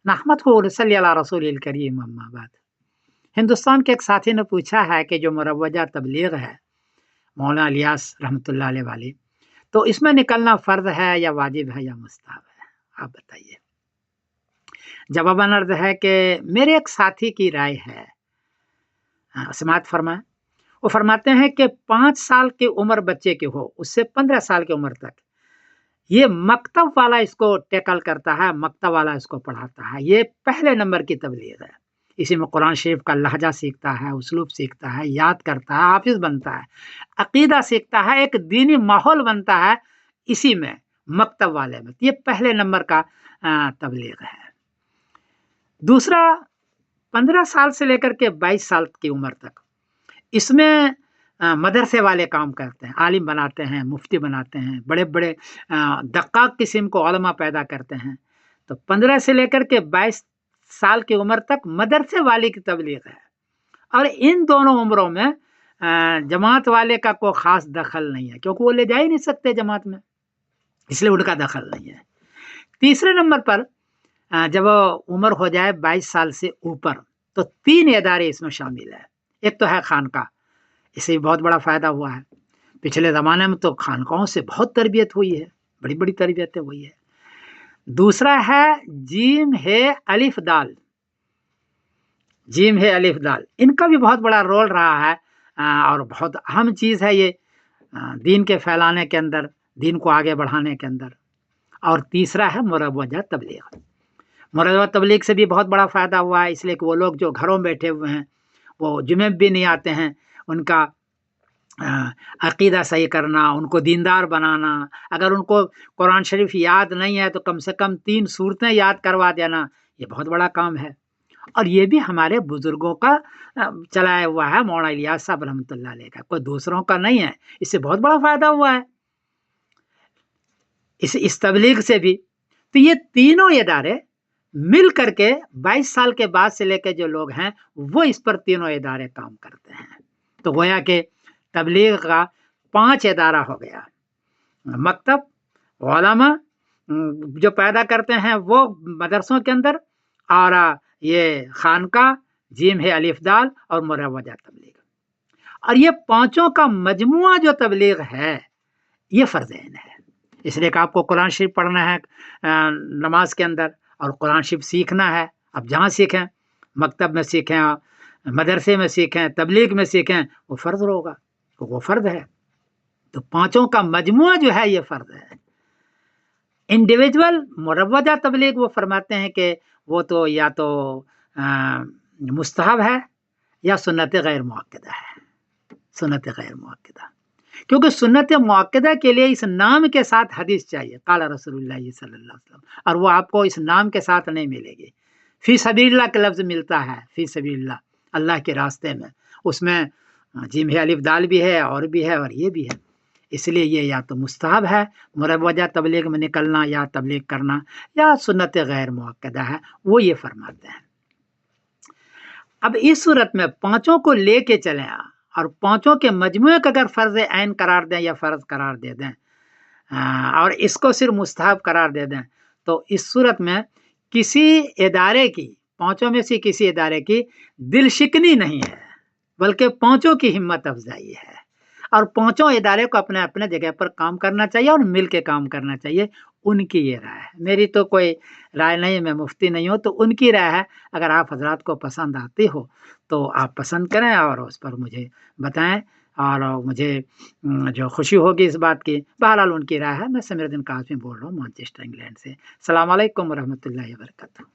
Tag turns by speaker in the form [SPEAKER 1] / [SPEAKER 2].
[SPEAKER 1] नहमदुहु व नसल्ली अला रसूलिल करीम अम्मा बाद। हिंदुस्तान के एक साथी ने पूछा है कि जो मुरव्वजा तबलीग है मौलाना इलियास रहमतुल्लाह अलैह वाली, तो इसमें निकलना फ़र्ज़ है या वाजिब है या मुस्तहब है? आप बताइए। जवाबन अर्ज़ है कि मेरे एक साथी की राय है, समाअत फरमाएँ। वो फरमाते हैं कि 5 साल की उम्र बच्चे की हो, उससे 15 साल की उम्र तक, ये मकतब वाला इसको टैकल करता है, मकतब वाला इसको पढ़ाता है। ये पहले नंबर की तबलीग है। इसी में कुरान शरीफ का लहजा सीखता है, उसलूब सीखता है, याद करता है, हाफ़िज़ बनता है, अक़ीदा सीखता है, एक दीनी माहौल बनता है इसी में, मकतब वाले में। ये पहले नंबर का तबलीग है। दूसरा 15 साल से लेकर के 22 साल की उम्र तक, इसमें मदरसे वाले काम करते हैं, आलिम बनाते हैं, मुफ्ती बनाते हैं, बड़े-बड़े दक्काक किस्म को उलमा पैदा करते हैं। तो 15 से लेकर के 22 साल की उम्र तक मदरसे वाले की तबलीग है। और इन दोनों उम्रों में जमात वाले का कोई ख़ास दखल नहीं है, क्योंकि वो ले जा ही नहीं सकते जमात में, इसलिए उनका दखल नहीं है। तीसरे नंबर पर जब उम्र हो जाए 22 साल से ऊपर, तो 3 इदारे इसमें शामिल है। एक तो है खानका, इससे भी बहुत बड़ा फ़ायदा हुआ है। पिछले ज़माने में तो खानकाओं से बहुत तरबियत हुई है, बड़ी-बड़ी तरबियतें हुई है। दूसरा है जीम है अलिफ दाल, जीम है अलिफ दाल, इनका भी बहुत बड़ा रोल रहा है और बहुत अहम चीज़ है ये दीन के फैलाने के अंदर, दीन को आगे बढ़ाने के अंदर। और तीसरा है मुरव्वजा तबलीग। मुरव्वजा तबलीग से भी बहुत बड़ा फ़ायदा हुआ है, इसलिए कि वो लोग जो घरों में बैठे हुए हैं, वो जुमे भी नहीं आते हैं, उनका अक़ीदा सही करना, उनको दीनदार बनाना, अगर उनको कुरान शरीफ याद नहीं है तो कम से कम 3 सूरतें याद करवा देना, ये बहुत बड़ा काम है। और ये भी हमारे बुज़ुर्गों का चलाया हुआ है, मौलाना इलियास साहब रहमतुल्लाह अलैह का, कोई दूसरों का नहीं है। इससे बहुत बड़ा फ़ायदा हुआ है इस तबलीग से भी। तो ये तीनों इदारे मिल करके 22 साल के बाद से लेकर जो लोग हैं, वो इस पर तीनों इदारे काम करते हैं। तो गोया कि तबलीग का 5 इदारा हो गया, मकतब, उलमा जो पैदा करते हैं वो मदरसों के अंदर, और ये खानका, जीम है अलिफ दाल और मुरव्वजा तबलीग। और ये पांचों का मजमुआ जो तबलीग है, ये फ़र्ज़ ऐन है। इसलिए कि आपको कुरान शरीफ पढ़ना है नमाज के अंदर, और कुरान शरीफ सीखना है। अब जहाँ सीखें, मकतब में सीखें, मदरसे में सीखें, तबलीग में सीखें, वो फ़र्ज़ होगा, वो फ़र्ज़ है। तो पांचों का मजमुआ जो है ये फ़र्ज़ है। इंडिविजुअल मुरव्वजा तबलीग वो फरमाते हैं कि वो तो या तो मुस्तहब है या सुन्नत गैर मुअक्कदा है, सुन्नत गैर मुअक्कदा। क्योंकि सुन्नत मुअक्कदा के लिए इस नाम के साथ हदीस चाहिए, क़ाला रसूलुल्लाह सल्लल्लाहु अलैहि वसल्लम, और वो आपको इस नाम के साथ नहीं मिलेगी। फ़ी सबीलिल्लाह का लफ्ज़ मिलता है, फ़ी सबीलिल्लाह, अल्लाह के रास्ते में, उसमें जीम है अलिफ दाल भी है, और भी है, और ये भी है। इसलिए ये या तो मुस्तहब है मुरव्वजा तबलीग में निकलना या तबलीग करना, या सुन्नत गैर मुअक्कदा है, वो ये फरमाते हैं। अब इस सूरत में पांचों को लेके चलें और पांचों के मजमुए को अगर फ़र्ज़ ऐन करार दें या फ़र्ज़ करार दे दें, और इसको सिर्फ मुस्तहब करार दे दें, तो इस सूरत में किसी इदारे की, पांचों में से किसी इदारे की दिल शिकनी नहीं है, बल्कि पांचों की हिम्मत अफजाई है। और पांचों इदारे को अपने अपने जगह पर काम करना चाहिए और मिल के काम करना चाहिए। उनकी ये राय है, मेरी तो कोई राय नहीं, मैं मुफ्ती नहीं हूँ, तो उनकी राय है। अगर आप हजरात को पसंद आती हो तो आप पसंद करें और उस पर मुझे बताएं, और मुझे जो खुशी होगी इस बात की। बहरहाल उनकी राय है। मैं समीरुद्दीन काज़मी बोल रहा हूँ मैनचेस्टर इंग्लैंड से। अस्सलाम वालेकुम रहमतुल्लाहि व बरकातहू।